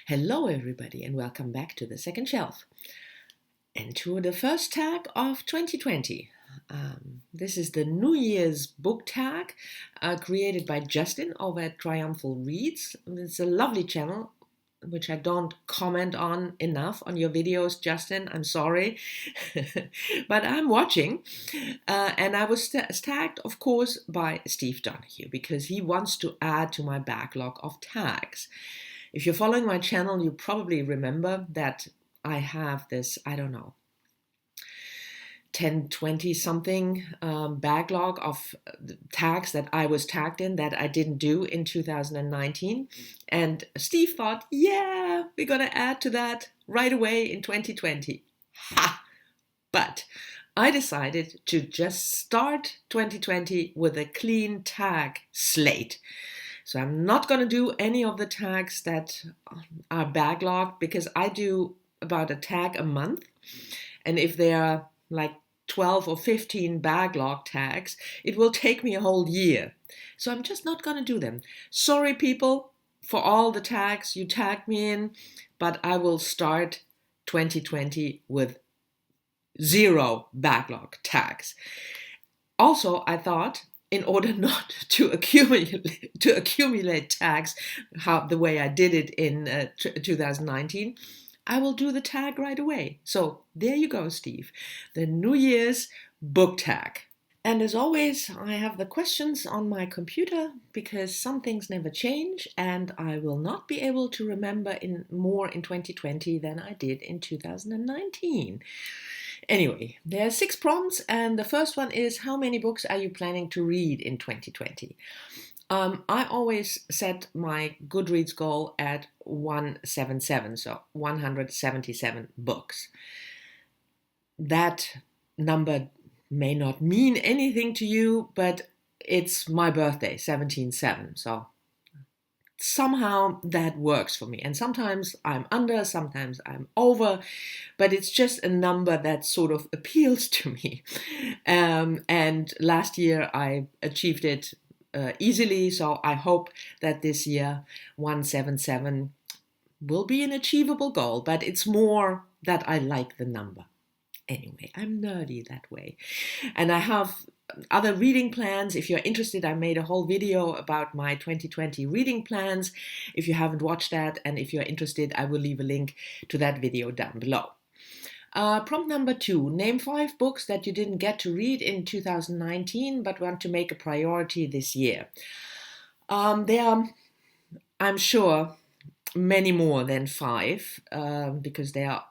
Hello, everybody, and welcome back to the second shelf and to the first tag of 2020. This is the New Year's book tag created by Justin over at Triumphal Reads. It's a lovely channel, which I don't comment on enough on your videos, Justin. I'm sorry, but I'm watching. And I was tagged, of course, by Steve Donahue because he wants to add to my backlog of tags. If you're following my channel, you probably remember that I have this, 10, 20 something backlog of tags that I was tagged in that I didn't do in 2019. And Steve thought, yeah, we're going to add to that right away in 2020. Ha! But I decided to just start 2020 with a clean tag slate. So I'm not going to do any of the tags that are backlogged because I do about a tag a month. And if there are like 12 or 15 backlog tags, it will take me a whole year. So I'm just not going to do them. Sorry, people, for all the tags you tagged me in, but I will start 2020 with 0 backlog tags. Also, I thought, in order not to accumulate tags the way I did it in 2019, I will do the tag right away. So there you go, Steve. The New Year's book tag. And as always, I have the questions on my computer because some things never change and I will not be able to remember more in 2020 than I did in 2019. Anyway, there are 6 prompts, and the first one is, how many books are you planning to read in 2020? I always set my Goodreads goal at 177, so 177 books. That number may not mean anything to you, but it's my birthday, 17/7, so somehow that works for me. And sometimes I'm under, sometimes I'm over, but it's just a number that sort of appeals to me. And last year I achieved it easily, so I hope that this year 177 will be an achievable goal, but it's more that I like the number. Anyway, I'm nerdy that way. And I have other reading plans. If you're interested, I made a whole video about my 2020 reading plans. If you haven't watched that, and if you're interested, I will leave a link to that video down below. Prompt number 2, name 5 books that you didn't get to read in 2019 but want to make a priority this year. There are, I'm sure, many more than 5 because there are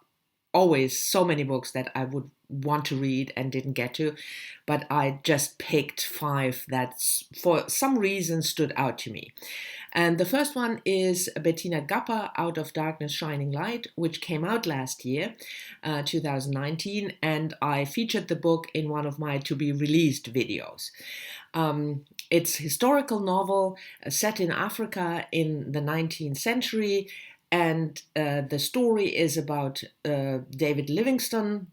always so many books that I would want to read and didn't get to, but I just picked 5 that for some reason stood out to me. And the first one is Bettina Gapper, Out of Darkness Shining Light, which came out last year, 2019, and I featured the book in one of my to-be-released videos. It's a historical novel set in Africa in the 19th century, and the story is about David Livingstone,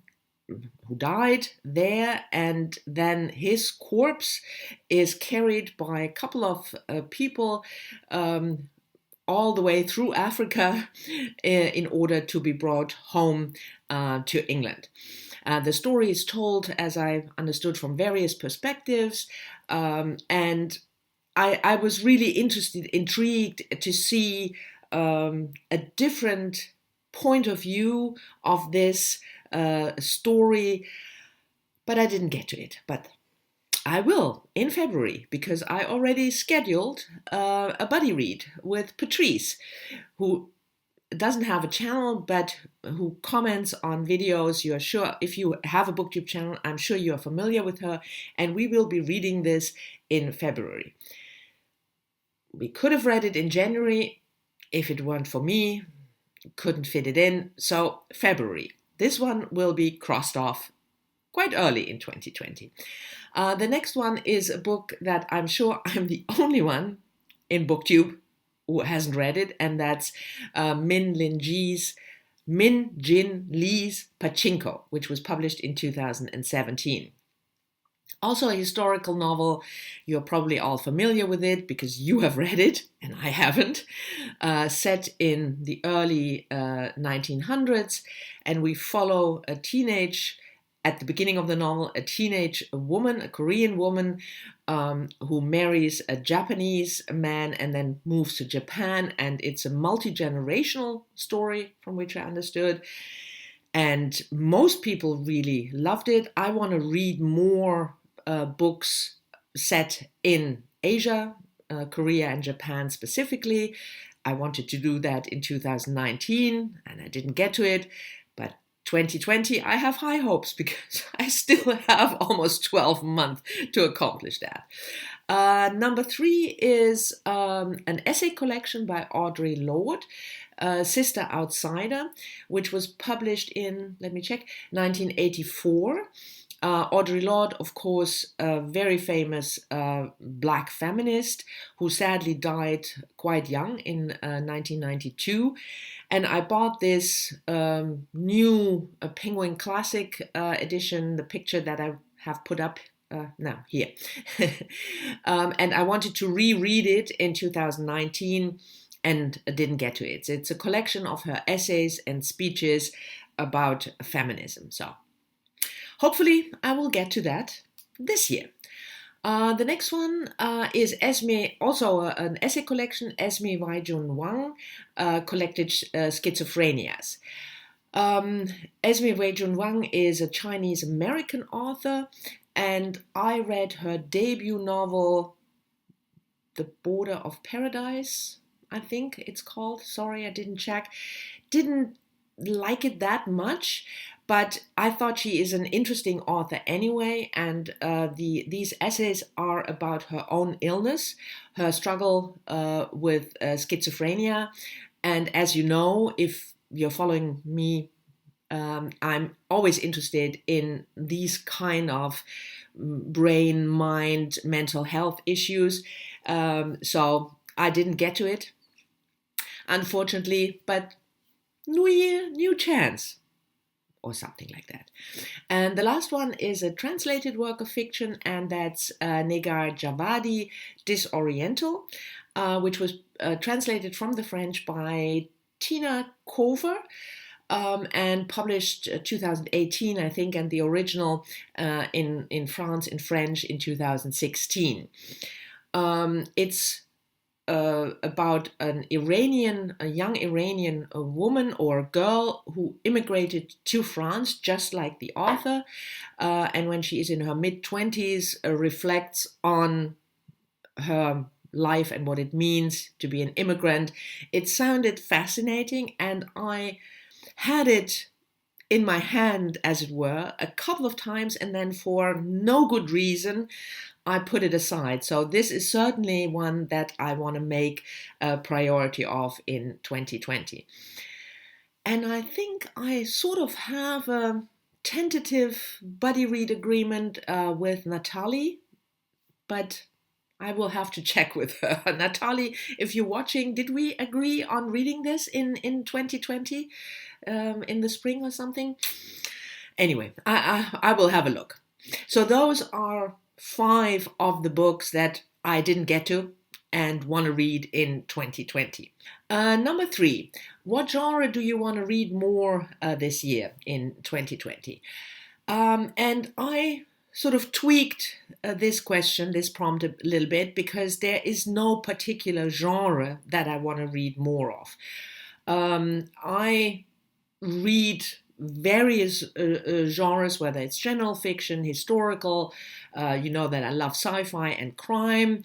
who died there, and then his corpse is carried by a couple of people all the way through Africa in order to be brought home to England. The story is told, as I understood, from various perspectives, and I was really intrigued to see a different point of view of this story, but I didn't get to it. But I will in February because I already scheduled a buddy read with Patrice, who doesn't have a channel but who comments on videos. You're sure, if you have a booktube channel, I'm sure you're familiar with her, and we will be reading this in February. We could have read it in January if it weren't for me, couldn't fit it in, so February. This one will be crossed off quite early in 2020. The next one is a book that I'm sure I'm the only one in BookTube who hasn't read it, and that's Min Jin Lee's Pachinko, which was published in 2017. Also a historical novel. You're probably all familiar with it because you have read it and I haven't. Set in the early 1900s, and we follow at the beginning of the novel, a teenage woman, a Korean woman, who marries a Japanese man and then moves to Japan. And it's a multi-generational story, from which I understood. And most people really loved it. I want to read more books set in Asia, Korea and Japan specifically. I wanted to do that in 2019 and I didn't get to it. But 2020, I have high hopes because I still have almost 12 months to accomplish that. Number 3 is an essay collection by Audre Lorde, Sister Outsider, which was published in, 1984. Audre Lorde, of course, a very famous black feminist who sadly died quite young in 1992. And I bought this new Penguin Classic edition, the picture that I have put up now here. And I wanted to reread it in 2019 and didn't get to it. It's a collection of her essays and speeches about feminism. So hopefully I will get to that this year. The next one is Esme, also an essay collection, Esme Weijun Wang, collected schizophrenias. Esme Weijun Wang is a Chinese-American author, and I read her debut novel, The Border of Paradise, I think it's called. Sorry, I didn't check. Didn't like it that much, but I thought she is an interesting author anyway, and these essays are about her own illness, her struggle with schizophrenia. And as you know, if you're following me, I'm always interested in these kind of brain, mind, mental health issues. So I didn't get to it, unfortunately, but new year, new chance, or something like that. And the last one is a translated work of fiction, and that's Negar Javadi, Disoriental, which was translated from the French by Tina Cover, and published 2018, I think, and the original in France in French in 2016. It's about a young Iranian woman or girl who immigrated to France, just like the author, and when she is in her mid-20s, reflects on her life and what it means to be an immigrant. It sounded fascinating, and I had it in my hand, as it were, a couple of times, and then for no good reason, I put it aside. So this is certainly one that I want to make a priority of in 2020. And I think I sort of have a tentative buddy read agreement with Natalie, but I will have to check with her. Natalie, if you're watching, did we agree on reading this in 2020, in the spring or something? Anyway, I will have a look. So those are 5 of the books that I didn't get to and want to read in 2020. Number 3, what genre do you want to read more this year in 2020? And I sort of tweaked this prompt a little bit, because there is no particular genre that I want to read more of. I read various genres, whether it's general fiction, historical, you know that I love sci-fi and crime,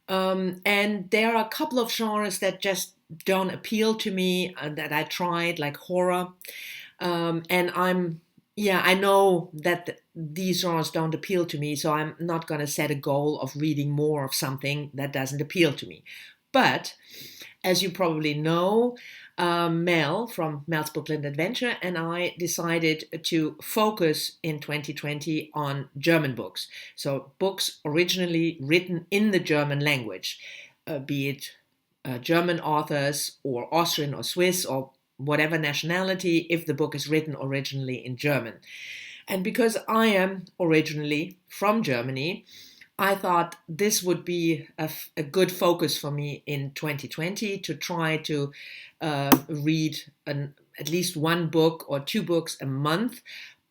and there are a couple of genres that just don't appeal to me, that I tried, like horror, and I know that these genres don't appeal to me, so I'm not going to set a goal of reading more of something that doesn't appeal to me. But as you probably know, Mel from Mel's Bookland Adventure and I decided to focus in 2020 on German books. So books originally written in the German language, be it German authors or Austrian or Swiss or whatever nationality, if the book is written originally in German. And because I am originally from Germany, I thought this would be a good focus for me in 2020 to try to read at least one book or two books a month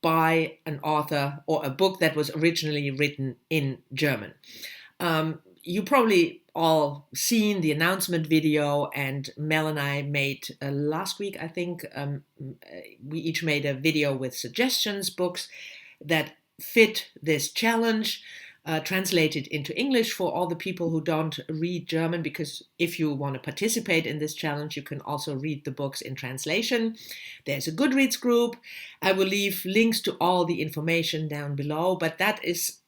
by an author or a book that was originally written in German. You probably all seen the announcement video, and Mel and I made last week, I think, we each made a video with suggestions, books that fit this challenge, translated into English for all the people who don't read German, because if you want to participate in this challenge, you can also read the books in translation. There's a Goodreads group. I will leave links to all the information down below, but that is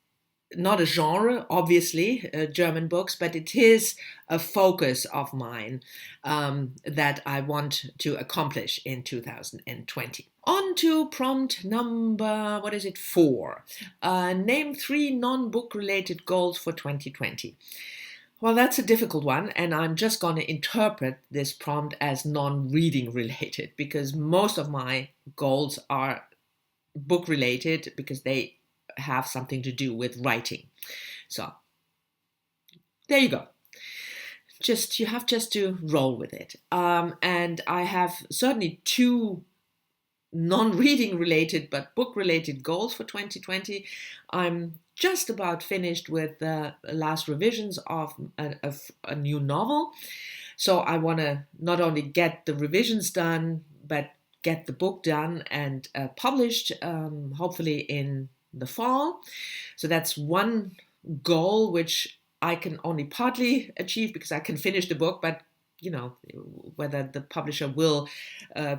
not a genre, obviously, German books, but it is a focus of mine that I want to accomplish in 2020. On to prompt number, 4. Name 3 non-book related goals for 2020. Well, that's a difficult one, and I'm just going to interpret this prompt as non-reading related, because most of my goals are book related because they have something to do with writing. So there you go. You have to roll with it. And I have certainly 2 non-reading related but book related goals for 2020. I'm just about finished with the last revisions of a new novel. So I want to not only get the revisions done, but get the book done and published, hopefully in the fall. So that's one goal which I can only partly achieve because I can finish the book, but whether the publisher will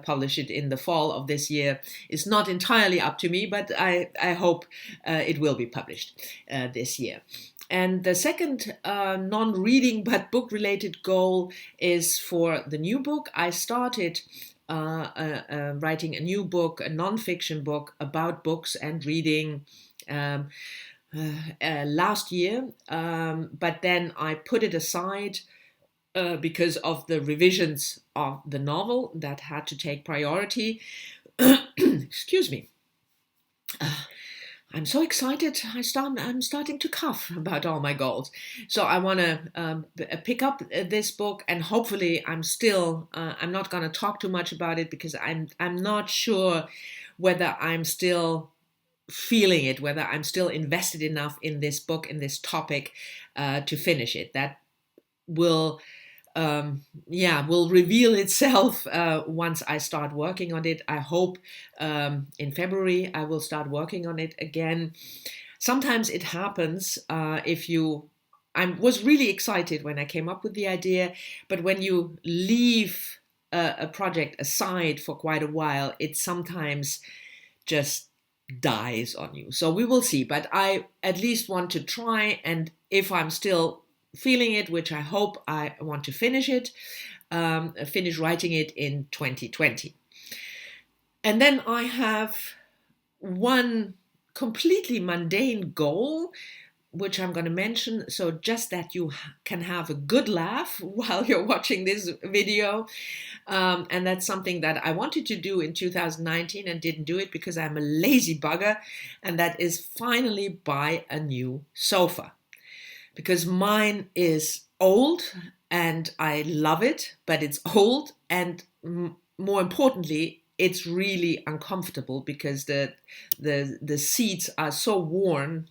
publish it in the fall of this year is not entirely up to me, but I hope it will be published this year. And the second non-reading but book-related goal is for the new book. I started writing a new book, a non-fiction book about books and reading last year, but then I put it aside because of the revisions of the novel that had to take priority. Excuse me. I'm so excited. I'm starting to cough about all my goals. So I want to pick up this book, and hopefully I'm not going to talk too much about it because I'm not sure whether I'm still feeling it, whether I'm still invested enough in this book, in this topic, to finish it. That will reveal itself once I start working on it. I hope in February I will start working on it again. Sometimes it happens I was really excited when I came up with the idea, but when you leave a project aside for quite a while, it sometimes just dies on you. So we will see, but I at least want to try, and if I'm still feeling it, which I hope, I want to finish writing it in 2020. And then I have one completely mundane goal, which I'm going to mention. So just that you can have a good laugh while you're watching this video. And that's something that I wanted to do in 2019 and didn't do it because I'm a lazy bugger. And that is finally buy a new sofa. Because mine is old and I love it, but it's old, and more importantly, it's really uncomfortable because the seats are so worn,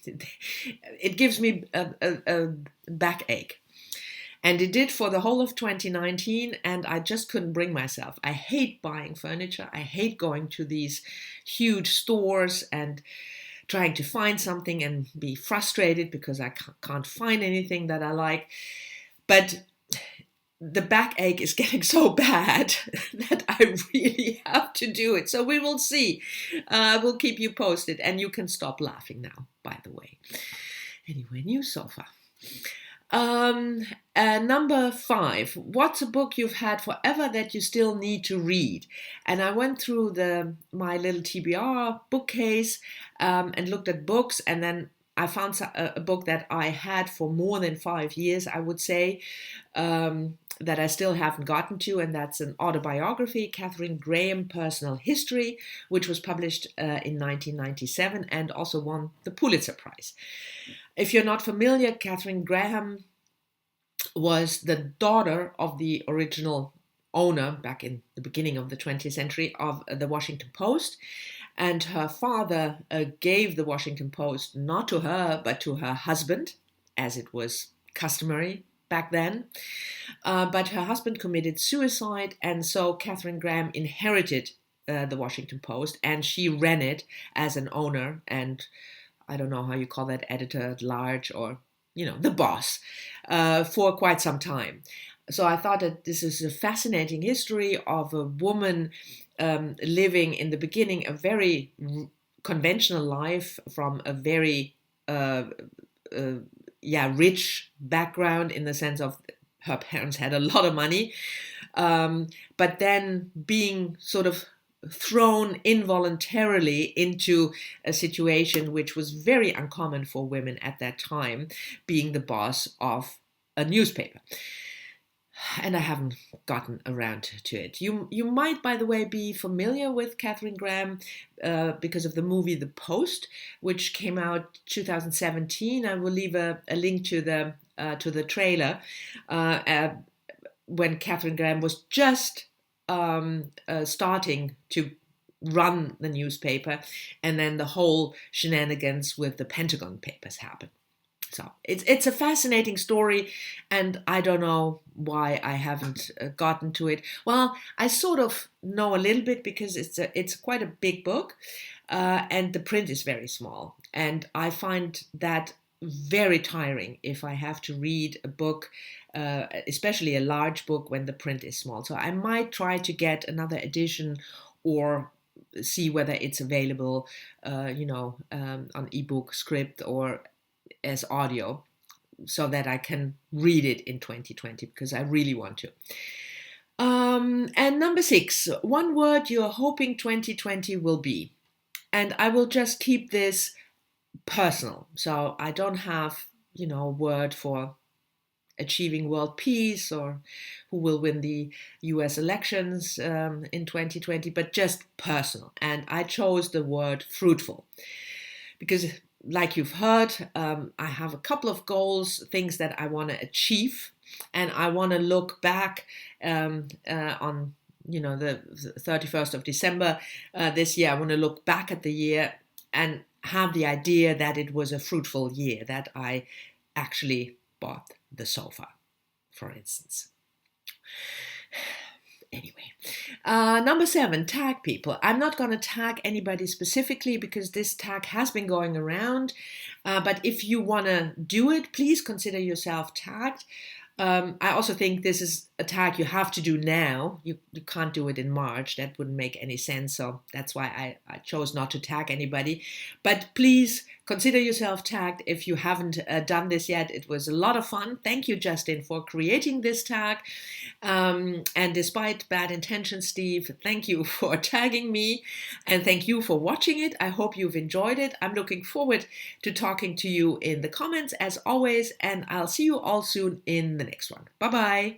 it gives me a backache. And it did for the whole of 2019, and I just couldn't bring myself. I hate buying furniture. I hate going to these huge stores and trying to find something and be frustrated because I can't find anything that I like. But the backache is getting so bad that I really have to do it. So we will see. We'll keep you posted. And you can stop laughing now, by the way. Anyway, new sofa. Number 5, what's a book you've had forever that you still need to read? And I went through my little TBR bookcase and looked at books, and then I found a book that I had for more than 5 years, I would say, that I still haven't gotten to, and that's an autobiography, Katharine Graham, Personal History, which was published in 1997 and also won the Pulitzer Prize. If you're not familiar, Katharine Graham was the daughter of the original owner back in the beginning of the 20th century of the Washington Post. And her father gave the Washington Post not to her, but to her husband, as it was customary back then. But her husband committed suicide, and so Katharine Graham inherited the Washington Post, and she ran it as an owner, and I don't know how you call that, editor at large, or, the boss, for quite some time. So I thought that this is a fascinating history of a woman living in the beginning a very conventional life from a very rich background, in the sense of her parents had a lot of money, but then being sort of thrown involuntarily into a situation which was very uncommon for women at that time, being the boss of a newspaper. And I haven't gotten around to it. You might, by the way, be familiar with Katharine Graham because of the movie The Post, which came out 2017. I will leave a link to the trailer when Katharine Graham was just starting to run the newspaper, and then the whole shenanigans with the Pentagon Papers happened. So it's a fascinating story, and I don't know why I haven't gotten to it. Well, I sort of know a little bit because it's quite a big book, and the print is very small, and I find that very tiring if I have to read a book, especially a large book, when the print is small. So I might try to get another edition or see whether it's available, on ebook, script, or as audio, so that I can read it in 2020, because I really want to. And number 6, one word you're hoping 2020 will be. And I will just keep this personal. So I don't have, a word for achieving world peace or who will win the US elections in 2020, but just personal. And I chose the word fruitful because, like you've heard, I have a couple of goals, things that I want to achieve, and I want to look back on the 31st of December this year. I want to look back at the year and have the idea that it was a fruitful year, that I actually bought the sofa, for instance. Anyway, number 7, tag people. I'm not going to tag anybody specifically because this tag has been going around. But if you want to do it, please consider yourself tagged. I also think this is a tag you have to do now. You can't do it in March. That wouldn't make any sense. So that's why I chose not to tag anybody. But please consider yourself tagged if you haven't done this yet. It was a lot of fun. Thank you, Justin, for creating this tag. And despite bad intentions, Steve, thank you for tagging me. And thank you for watching it. I hope you've enjoyed it. I'm looking forward to talking to you in the comments as always. And I'll see you all soon in the next one. Bye-bye.